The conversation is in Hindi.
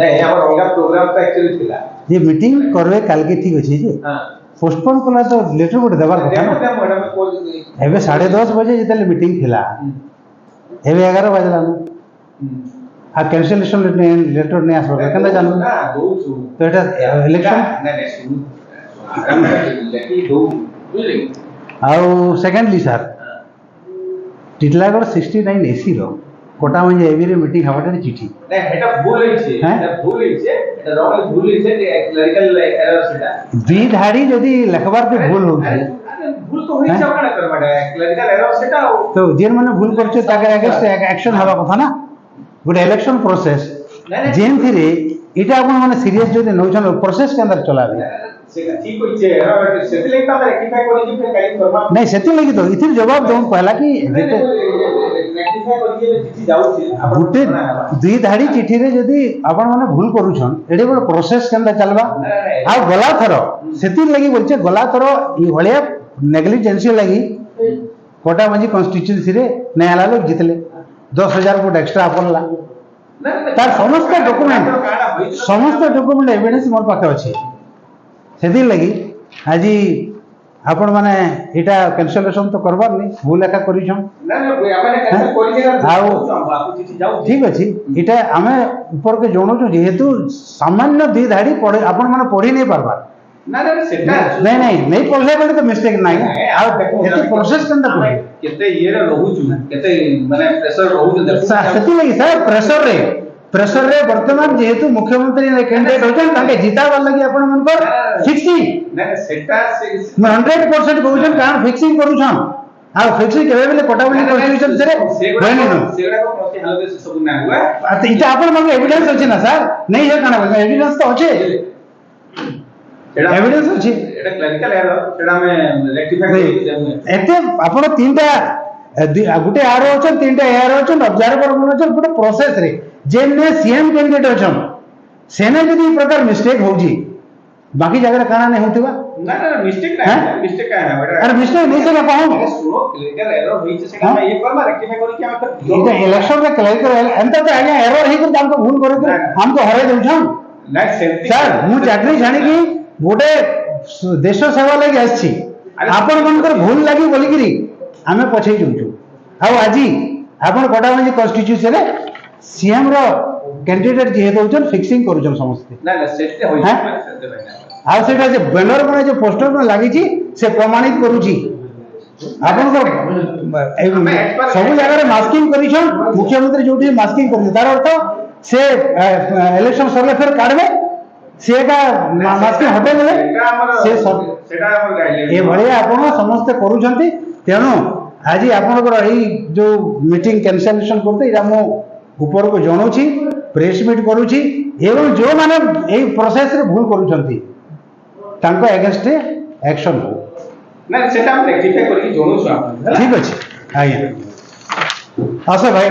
नहीं हमर होगा प्रोग्राम का एक्चुअली थिला ये मीटिंग करवे काल के ठीक अछि जे हां पोस्टपोन कला तो लेटर गोटे देबार कथा ना मैडम कॉल एबे 10:30 बजे जेतले मीटिंग थिला एबे 11 बजला आ कैंसिलेशन लेटर नहीं आसबा केना जानू ना दो छु तो एटा इलेक्शन नहीं सुन आराम लेकी दो बुझले आउ सेकेंडली सर टिटलागढ़ 69 एसी रो कोटा में एबी रे मीटिंग हवाटे चिठी नहीं एटा भूल छै एटा भूल छै एटा रॉन्ग भूल छै क्लरिकल एरर सेटा दुई धाड़ी यदि लिखबार के भूल हो भूल तो होई छै ओकरा करबाडा क्लरिकल एरर सेटा तो जेन माने भूल करछे ताके अगेंस्ट एक्शन हवा कथा ना गोटे इलेक्शन प्रोसेस जेन थिरे इटा अपन माने सीरियस जदि नौछन प्रोसेस के अंदर चलाबे सेटा ठीक होई छै सेति लगी त रेक्टिफाई करि कि फिर काली करबा नहीं सेति लगी तो इथिर जवाब दो पहला कि रेक्टिफाई करि चिठी जाउ छै गुटे दुई धाड़ी चिठी रे यदि आपण माने भूल करूछन एडे बड़ प्रोसेस के अंदर चलबा आ गला थरो सेति लगी बोलछे गला थरो ई भलिया नेग्लिजेंसी लगी कोटा मंजी कॉन्स्टिट्यूएंसी रे नयाला लोग जितले 10,000 फुट एक्स्ट्रा पड़ला तार समस्त डॉक्यूमेंट एविडेंस मोर पाखे अछि सेति लगी आज आपण माने एटा कैंसिलेशन तो करबार नहीं भूल एका करिछम ना आमे कैंसिल करि देना बापू चिठी जाउ ठीक अछि एटा आमे ऊपर के जोनो जो जेहेतु सामान्य दुई धाड़ी पढे आपण माने पढी नहीं पारबा ना ना सेटा नहीं पढ़ले बेले तो मिस्टेक नहीं आ एते प्रोसेस के अंदर केते ये रे रहू छु केते माने प्रेशर रहू छु सेति लगी सर प्रेशर रे वर्तमान जेहेतु मुख्यमंत्री ने कैंडिडेट होछन ताके जिताबार लगी आपण मन पर फिक्सिंग ना सेटा 100% कहउछन कान फिक्सिंग करूछन आ फिक्सिंग केबे बेले कोटाबली कॉन्स्टिट्यूशन से होय नहीं सेगडा को प्रति हाल से सब ना हुआ इटा आपण मन एविडेंस अछि ना सर नहीं है काना एविडेंस तो अछि एविडेंस अछि एटा क्लरिकल एरर सेटा में रेक्टिफाई करि देमु एते आपण तीनटा गुटे आरो अछन तीनटा एआर अछन ऑब्जर्वर मन अछन गुटे प्रोसेस रे जेने सीएम कैंडिडेट अछन सेने यदि प्रकार मिस्टेक होजी बाकी जगह काना नहीं होतबा ना ना मिस्टेक का है बेटा अरे मिस्टेक नहीं से कहूं सुनो क्लियर एरर होई छै सेटा में ये करबा रेक्टिफाई करि के हम इटा इलेक्शन में क्लियर एंत तो आगे एरर ही कर हमको भूल करे हम तो हरे देउछन ना सेंटी सर मु चाकरी जानि कि गोटे देश सेवा लागि आछि आपण मनकर भूल लागि बोलिगिरी आमे पछै जुंचु आ आजी आपण कोटाबाजी कॉन्स्टिट्यूशन रे सीएम रो कैंडिडेट जे होउछन फिक्सिंग करूछन समस्त ना ना सेते होई छै सेते भाई आ सेटा जे बैनर बने जे पोस्टर में लागि छी से प्रमाणित करूची आपण को सब जगह रे मास्किंग करिछन मुख्यमंत्री जोठी मास्किंग करि तार अर्थ से इलेक्शन सरले फिर काढबे सेटा मास्किंग हटे गले से सब सेटा हमर गाइडलाइन ए भलिया आपण समस्त करूछंती तेनो आज आपनकर एई जो मीटिंग कैंसिलेशन करते इरा मो ऊपर को जणोची प्रेस मीट करूची एवं जो माने एई प्रोसेस रे भूल करूछंती तांको अगेंस्ट एक्शन हो ना सेटा हम रेक्टिफाई करि जणोछु आपन ठीक अछि आइए आसे भाई।